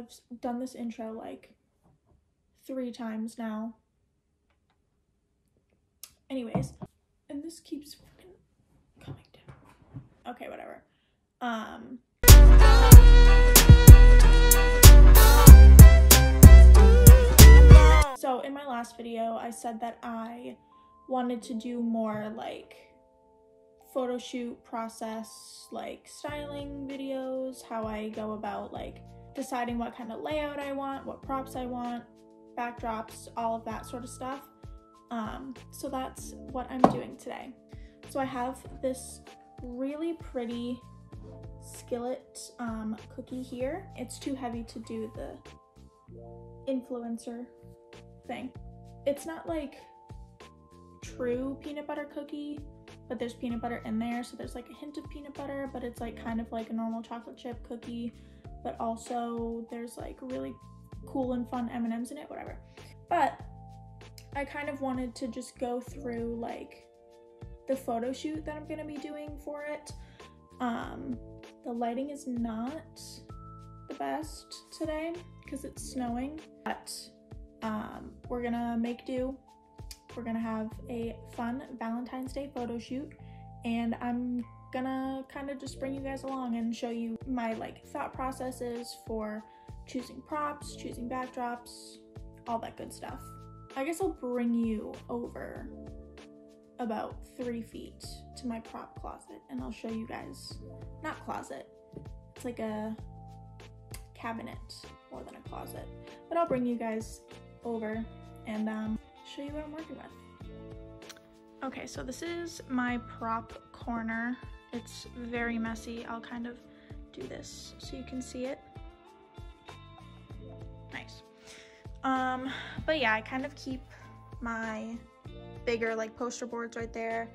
I've done this intro like 3 times now. Anyways, and this keeps fucking coming down. Okay, whatever. So in my last video, I said that I wanted to do more like photo shoot process, like styling videos, how I go about like deciding what kind of layout I want, what props I want, backdrops, all of that sort of stuff. So that's what I'm doing today. So I have this really pretty skillet cookie here. It's too heavy to do the influencer thing. It's not like true peanut butter cookie, but there's peanut butter in there, so there's like a hint of peanut butter, but it's like kind of like a normal chocolate chip cookie, but also there's like really cool and fun M&Ms in it, whatever. But I kind of wanted to just go through like the photo shoot that I'm gonna be doing for it. The lighting is not the best today because it's snowing, but we're gonna make do. We're gonna have a fun Valentine's Day photo shoot, and I'm gonna kind of just bring you guys along and show you my like thought processes for choosing props, choosing backdrops, all that good stuff. I guess I'll bring you over about 3 feet to my prop closet and I'll show you guys, not closet, it's like a cabinet more than a closet, but I'll bring you guys over and show you what I'm working with. Okay, so this is my prop corner. It's very messy. I'll kind of do this so you can see it. Nice. But yeah, I kind of keep my bigger like poster boards right there.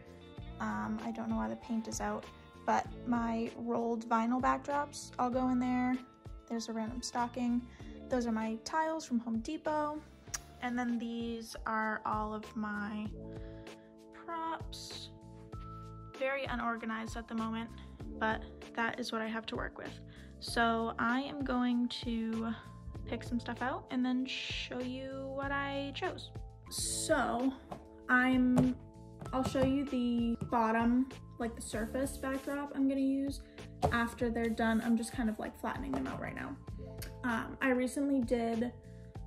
I don't know why the paint is out, but my rolled vinyl backdrops all go in there. There's a random stocking. Those are my tiles from Home Depot. And then these are all of my props. Very unorganized at the moment, but that is what I have to work with. So I am going to pick some stuff out and then show you what I chose. So I'll show you the bottom, like the surface backdrop I'm gonna use after they're done. I'm just kind of like flattening them out right now. I recently did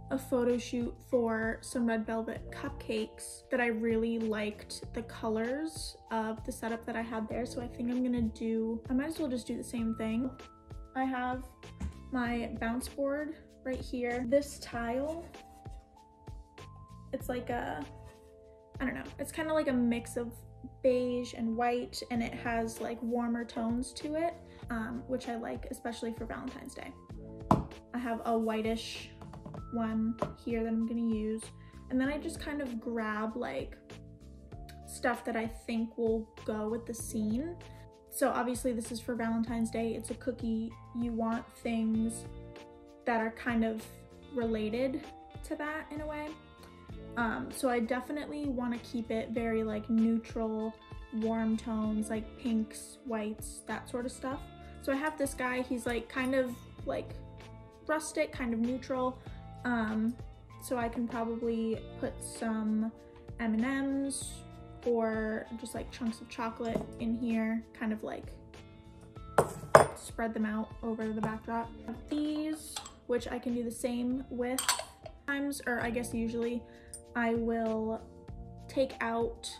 a photo shoot for some red velvet cupcakes that I really liked the colors of the setup that I had there. So I think I might as well just do the same thing. I have my bounce board right here. This tile, it's like I don't know, it's kind of like a mix of beige and white, and it has like warmer tones to it, which I like, especially for Valentine's Day. I have a whitish one here that I'm gonna use, and then I just kind of grab like stuff that I think will go with the scene. So obviously this is for Valentine's Day, it's a cookie, you want things that are kind of related to that in a way. So I definitely want to keep it very like neutral, warm tones, like pinks, whites, that sort of stuff. So I have this guy, he's like kind of like rustic, kind of neutral. So I can probably put some M&Ms or just like chunks of chocolate in here, kind of like spread them out over the backdrop. These, which I can do the same with times, or I guess usually I will take out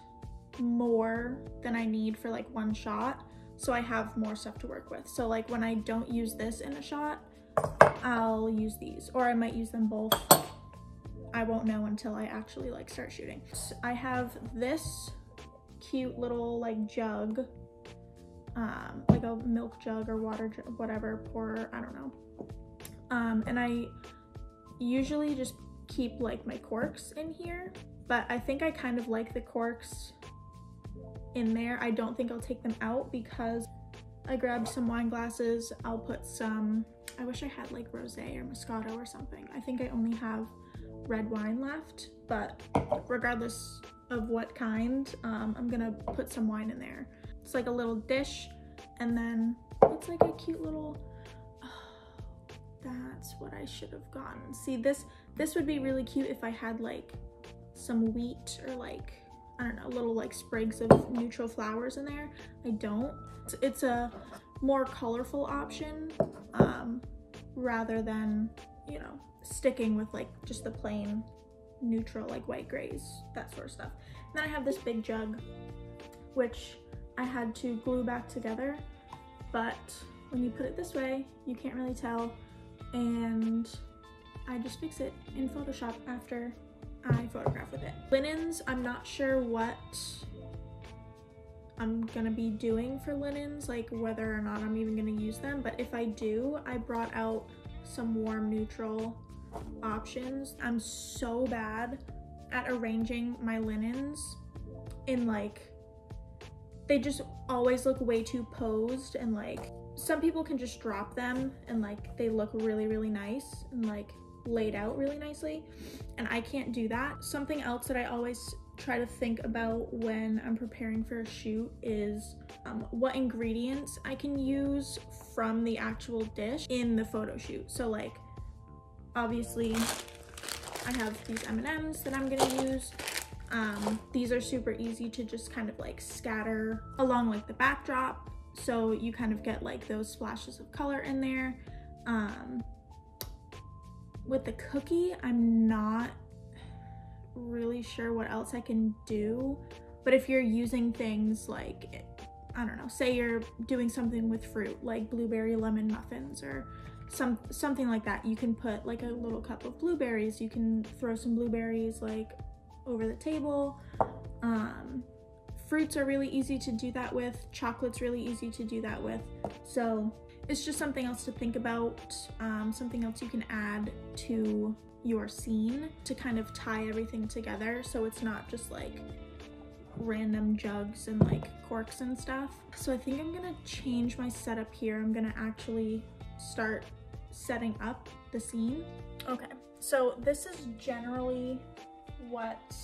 more than I need for like one shot, so I have more stuff to work with. So like when I don't use this in a shot, I'll use these, or I might use them both. I won't know until I actually like start shooting. So I have this cute little like jug, like a milk jug or water jug, whatever, pour, I don't know. And I usually just keep like my corks in here, but I think I kind of like the corks in there. I don't think I'll take them out because I grabbed some wine glasses. I'll put some, I wish I had like rosé or Moscato or something. I think I only have red wine left, but regardless of what kind, I'm gonna put some wine in there. It's like a little dish, and then it's like a cute little, that's what I should have gotten. See, this would be really cute if I had like some wheat or like, I don't know, little like sprigs of neutral flowers in there. I don't. It's a more colorful option rather than, you know, sticking with like just the plain neutral like white grays, that sort of stuff. And then I have this big jug, which I had to glue back together, but when you put it this way, you can't really tell, and I just fix it in Photoshop after I photograph with it. Linens, I'm not sure what I'm gonna be doing for linens, like whether or not I'm even gonna use them, but if I do, I brought out some warm neutral options. I'm so bad at arranging my linens in like, they just always look way too posed, and like some people can just drop them and like they look really, really nice and like laid out really nicely, and I can't do that. Something else that I always try to think about when I'm preparing for a shoot is what ingredients I can use from the actual dish in the photo shoot. So like, obviously I have these M&Ms that I'm gonna use. These are super easy to just kind of like scatter along like the backdrop, so you kind of get like those splashes of color in there. With the cookie, I'm not really sure what else I can do, but if you're using things like, I don't know, say you're doing something with fruit like blueberry lemon muffins or something like that, you can put like a little cup of blueberries. You can throw some blueberries like over the table. Fruits are really easy to do that with. Chocolate's really easy to do that with. So it's just something else to think about, something else you can add to your scene to kind of tie everything together, so it's not just like random jugs and like corks and stuff. So I think I'm gonna change my setup here. I'm gonna actually start setting up the scene. Okay, so this is generally what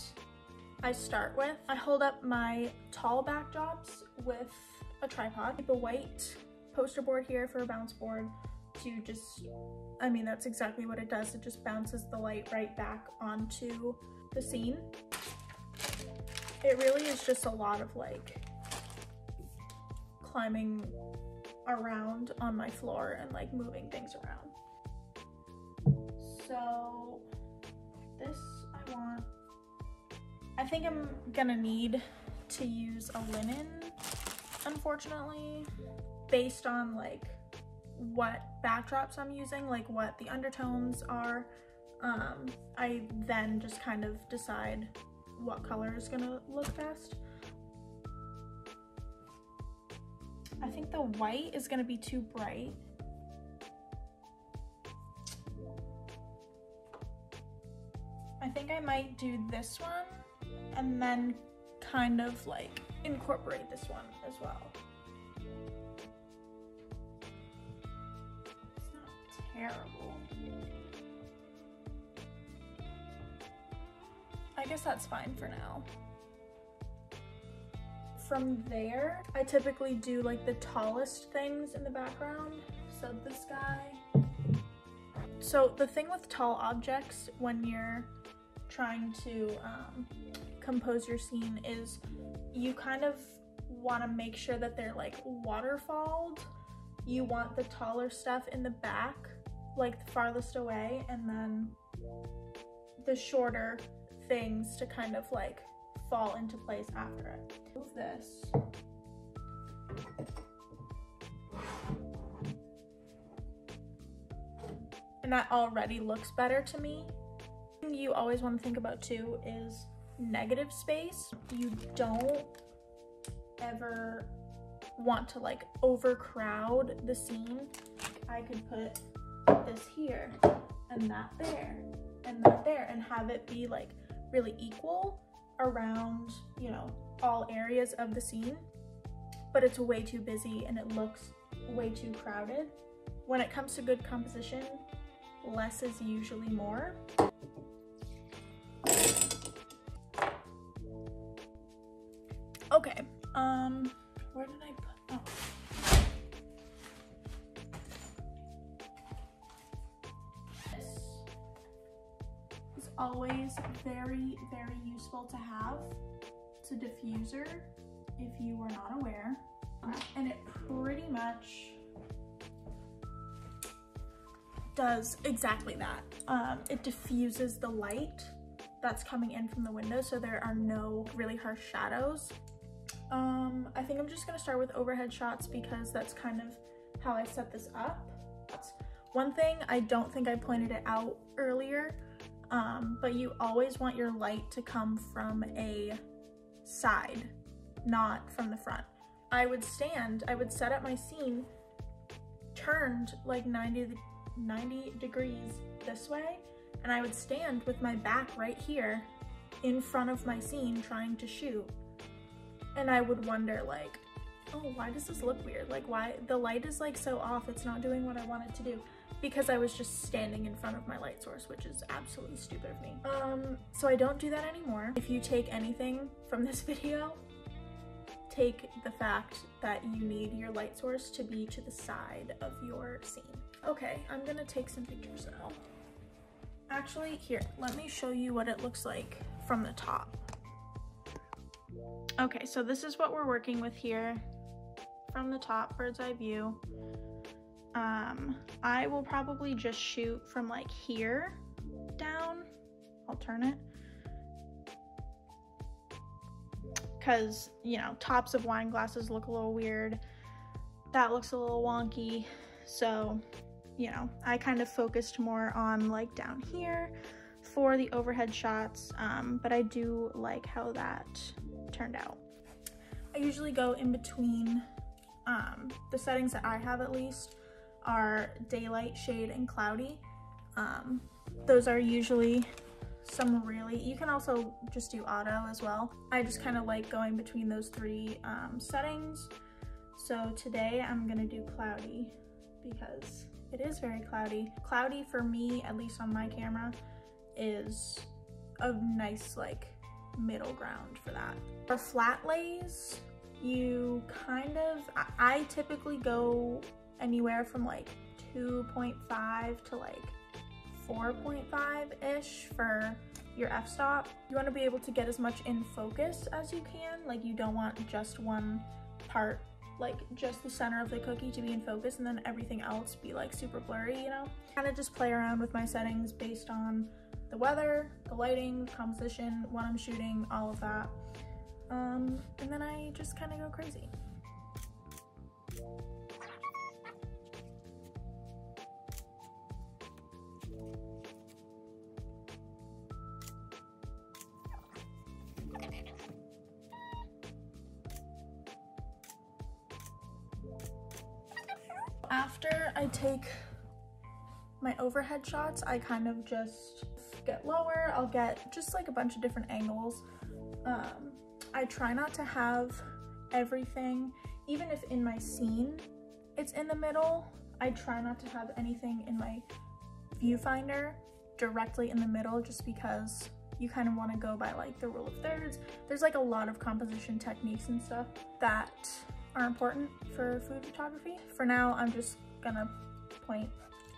I start with. I hold up my tall backdrops with a tripod. I keep a white poster board here for a bounce board to just, I mean, that's exactly what it does. It just bounces the light right back onto the scene. It really is just a lot of like climbing around on my floor and like moving things around. So this I think I'm gonna need to use a linen, unfortunately, based on like what backdrops I'm using, like what the undertones are. I then just kind of decide what color is gonna look best. I think the white is gonna be too bright. I think I might do this one and then kind of like incorporate this one as well. It's not terrible. I guess that's fine for now. From there, I typically do like the tallest things in the background. So this guy. So the thing with tall objects when you're trying to compose your scene is you kind of want to make sure that they're like waterfalled. You want the taller stuff in the back, like the farthest away, and then the shorter things to kind of like fall into place after it. Move this. And that already looks better to me. You always want to think about too is negative space. You don't ever want to like overcrowd the scene. I could put this here and that there and that there and have it be like really equal around, you know, all areas of the scene, but it's way too busy and it looks way too crowded. When it comes to good composition, less is usually more. Okay, where did I put, oh. always very, very useful to have. It's a diffuser, if you were not aware. And it pretty much does exactly that. It diffuses the light that's coming in from the window, so there are no really harsh shadows. I think I'm just gonna start with overhead shots because that's kind of how I set this up. That's one thing, I don't think I pointed it out earlier, but you always want your light to come from a side, not from the front. I would set up my scene turned like 90 degrees this way, and I would stand with my back right here in front of my scene trying to shoot. And I would wonder like, oh, why does this look weird? Like, why the light is like so off, it's not doing what I want it to do. Because I was just standing in front of my light source, which is absolutely stupid of me. So I don't do that anymore. If you take anything from this video, take the fact that you need your light source to be to the side of your scene. Okay, I'm gonna take some pictures now. Actually, here, let me show you what it looks like from the top. Okay, so this is what we're working with here from the top, bird's eye view. I will probably just shoot from like here down. I'll turn it. Because, you know, tops of wine glasses look a little weird. That looks a little wonky. So, you know, I kind of focused more on like down here for the overhead shots, but I do like how that turned out. I usually go in between, the settings that I have at least are daylight, shade, and cloudy. Those are usually some really, you can also just do auto as well. I just kind of like going between those three settings. So today I'm gonna do cloudy because it is very cloudy. Cloudy for me, at least on my camera, is a nice like middle ground for that. For flat lays, you kind of, I typically go anywhere from like 2.5 to like 4.5-ish for your f-stop. You want to be able to get as much in focus as you can. Like, you don't want just one part, like just the center of the cookie to be in focus and then everything else be like super blurry, you know? Kind of just play around with my settings based on the weather, the lighting, composition, what I'm shooting, all of that. And then I just kind of go crazy. After I take my overhead shots, I kind of just get lower. I'll get just like a bunch of different angles. I try not to have everything, even if in my scene it's in the middle, I try not to have anything in my viewfinder directly in the middle, just because you kind of want to go by like the rule of thirds. There's like a lot of composition techniques and stuff that are important for food photography. For now, I'm just gonna point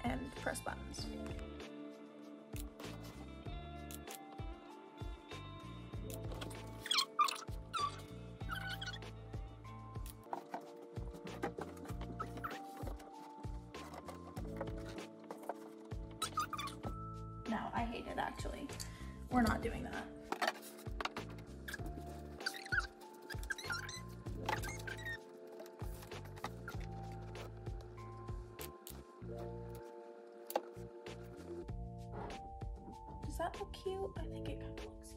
and press buttons. No, I hate it actually. We're not doing that. Does that look cute? I think it kind of looks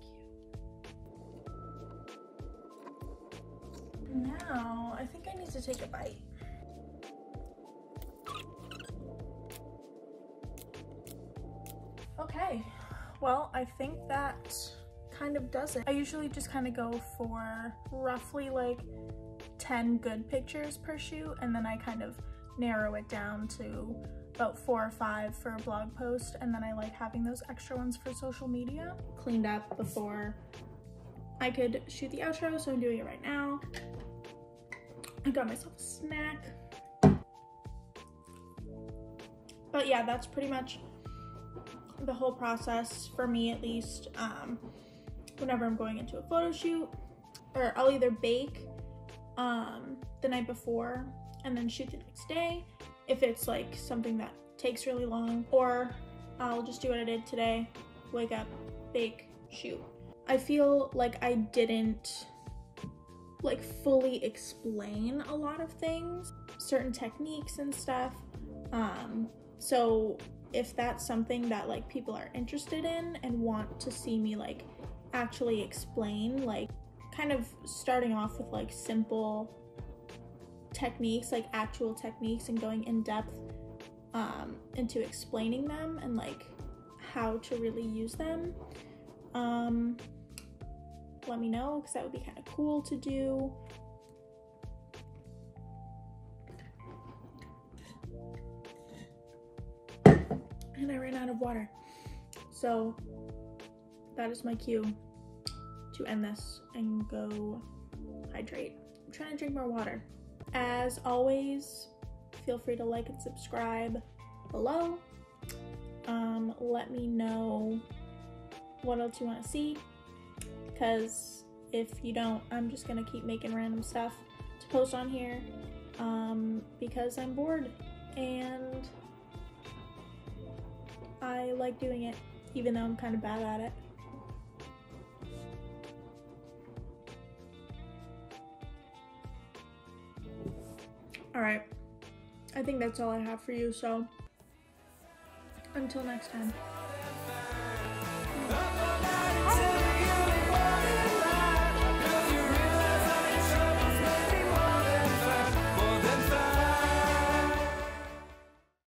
cute. Now, I think I need to take a bite. Okay, well, I think that kind of does it. I usually just kind of go for roughly like 10 good pictures per shoot, and then I kind of narrow it down to about 4 or 5 for a blog post, and then I like having those extra ones for social media. Cleaned up before I could shoot the outro, so I'm doing it right now. I got myself a snack. But yeah, that's pretty much the whole process, for me at least, whenever I'm going into a photo shoot, or I'll either bake the night before and then shoot the next day if it's like something that takes really long, or I'll just do what I did today, wake up, bake, shoot. I feel like I didn't like fully explain a lot of things, certain techniques and stuff. So if that's something that like people are interested in and want to see me like actually explain, like kind of starting off with like simple techniques, like actual techniques, and going in depth into explaining them and like how to really use them, let me know, because that would be kind of cool to do. And I ran out of water, so that is my cue to end this and go hydrate. I'm trying to drink more water. As always, feel free to like and subscribe below. Let me know what else you want to see, because if you don't, I'm just gonna keep making random stuff to post on here, because I'm bored and I like doing it, even though I'm kind of bad at it. Alright, I think that's all I have for you, so until next time.